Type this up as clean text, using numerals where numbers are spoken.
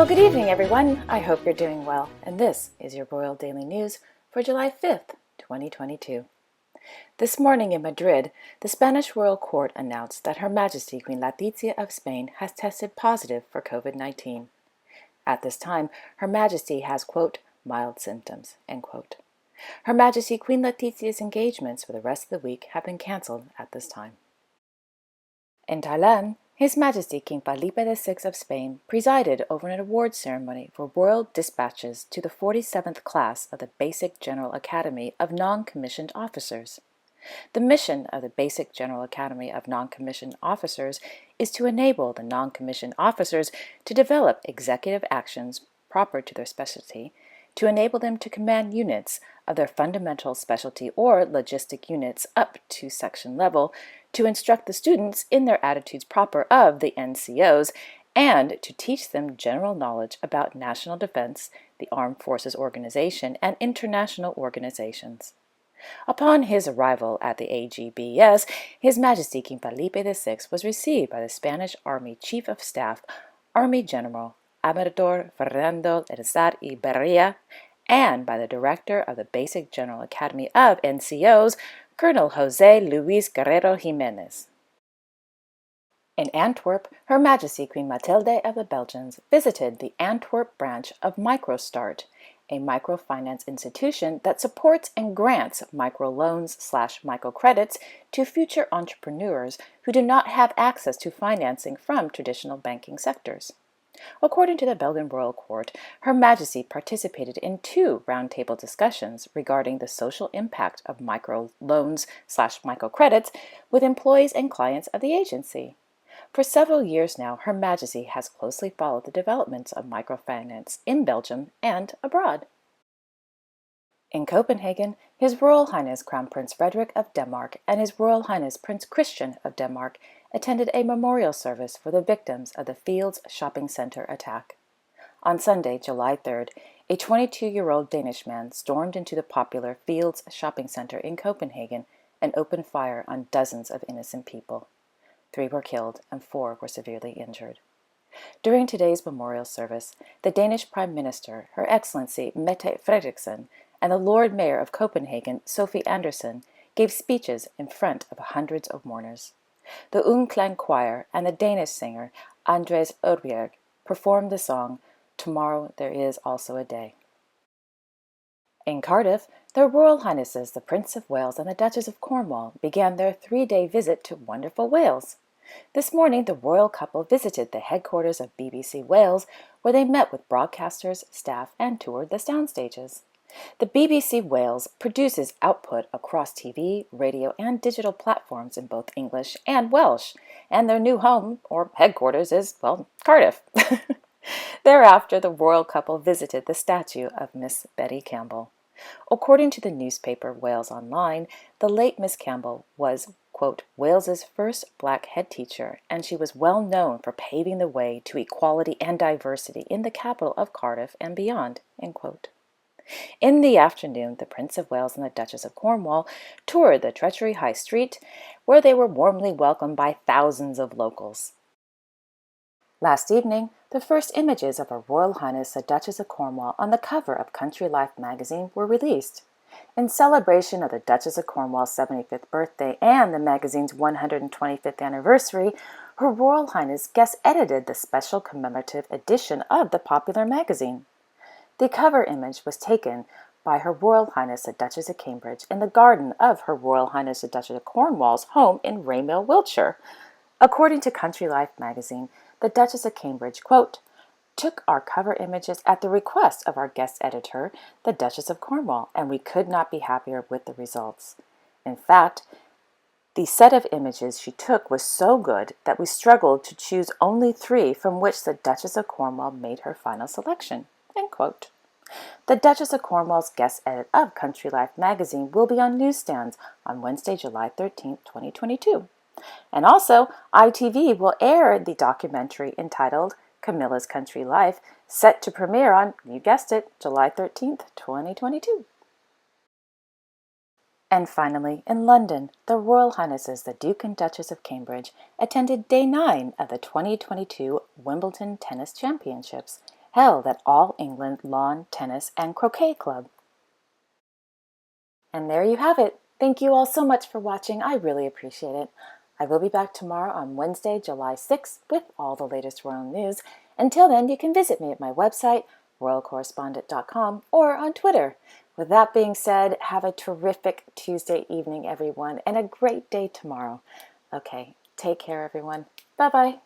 Well, good evening, everyone. I hope you're doing well, and this is your Royal Daily News for July 5th, 2022. This morning in Madrid, the Spanish Royal Court announced that Her Majesty Queen Letizia of Spain has tested positive for COVID-19. At this time, Her Majesty has, quote, mild symptoms, end quote. Her Majesty Queen Letizia's engagements for the rest of the week have been cancelled at this time. In Talarn, His Majesty King Felipe VI of Spain presided over an awards ceremony for royal dispatches to the 47th class of the Basic General Academy of Non-Commissioned Officers. The mission of the Basic General Academy of Non-Commissioned Officers is to enable the non-commissioned officers to develop executive actions proper to their specialty, to enable them to command units of their fundamental specialty or logistic units up to section level, to instruct the students in their attitudes proper of the NCOs, and to teach them general knowledge about national defense, the Armed Forces Organization, and international organizations. Upon his arrival at the AGBS, His Majesty King Felipe VI was received by the Spanish Army Chief of Staff, Army General Amador Fernando Erzar y Berria, and by the Director of the Basic General Academy of NCOs, Colonel José Luis Guerrero Highnesses. In Antwerp, Her Majesty Queen Mathilde of the Belgians visited the Antwerp branch of MicroStart, a microfinance institution that supports and grants microloans/microcredits to future entrepreneurs who do not have access to financing from traditional banking sectors. According to the Belgian Royal Court, Her Majesty participated in 2 roundtable discussions regarding the social impact of microloans/microcredits with employees and clients of the agency. For several years now, Her Majesty has closely followed the developments of microfinance in Belgium and abroad. In Copenhagen, His Royal Highness Crown Prince Frederik of Denmark and His Royal Highness Prince Christian of Denmark attended a memorial service for the victims of the Fields Shopping Center attack. On Sunday, July 3rd, a 22-year-old Danish man stormed into the popular Fields Shopping Center in Copenhagen and opened fire on dozens of innocent people. 3 were killed and 4 were severely injured. During today's memorial service, the Danish Prime Minister, Her Excellency Mette Frederiksen, and the Lord Mayor of Copenhagen, Sophie Andersen, gave speeches in front of hundreds of mourners. The Ungklang Choir and the Danish singer Andres Odbjerg performed the song "Tomorrow There Is Also a Day." In Cardiff, their Royal Highnesses, the Prince of Wales and the Duchess of Cornwall, began their 3-day visit to wonderful Wales. This morning, the royal couple visited the headquarters of BBC Wales, where they met with broadcasters, staff, and toured the soundstages. The BBC Wales produces output across TV, radio, and digital platforms in both English and Welsh, and their new home, or headquarters, is, well, Cardiff. Thereafter, the royal couple visited the statue of Miss Betty Campbell. According to the newspaper Wales Online, the late Miss Campbell was, quote, Wales's first black head teacher, and she was well known for paving the way to equality and diversity in the capital of Cardiff and beyond, end quote. In the afternoon, the Prince of Wales and the Duchess of Cornwall toured the Treasury High Street, where they were warmly welcomed by thousands of locals. Last evening, the first images of Her Royal Highness the Duchess of Cornwall on the cover of Country Life magazine were released. In celebration of the Duchess of Cornwall's 75th birthday and the magazine's 125th anniversary, Her Royal Highness guest-edited the special commemorative edition of the popular magazine. The cover image was taken by Her Royal Highness the Duchess of Cambridge in the garden of Her Royal Highness the Duchess of Cornwall's home in Raymell, Wiltshire. According to Country Life magazine, the Duchess of Cambridge, quote, took our cover images at the request of our guest editor, the Duchess of Cornwall, and we could not be happier with the results. In fact, the set of images she took was so good that we struggled to choose only 3 from which the Duchess of Cornwall made her final selection, end quote. The Duchess of Cornwall's guest edit of Country Life magazine will be on newsstands on Wednesday, July 13, 2022. And also, ITV will air the documentary entitled Camilla's Country Life, set to premiere on, you guessed it, July 13th, 2022. And finally, in London, the Royal Highnesses, the Duke and Duchess of Cambridge, attended Day 9 of the 2022 Wimbledon Tennis Championships, held at All England Lawn, Tennis and Croquet Club. And there you have it. Thank you all so much for watching. I really appreciate it. I will be back tomorrow on Wednesday, July 6th with all the latest royal news. Until then, you can visit me at my website, royalcorrespondent.com, or on Twitter. With that being said, have a terrific Tuesday evening, everyone, and a great day tomorrow. Okay, take care, everyone. Bye-bye.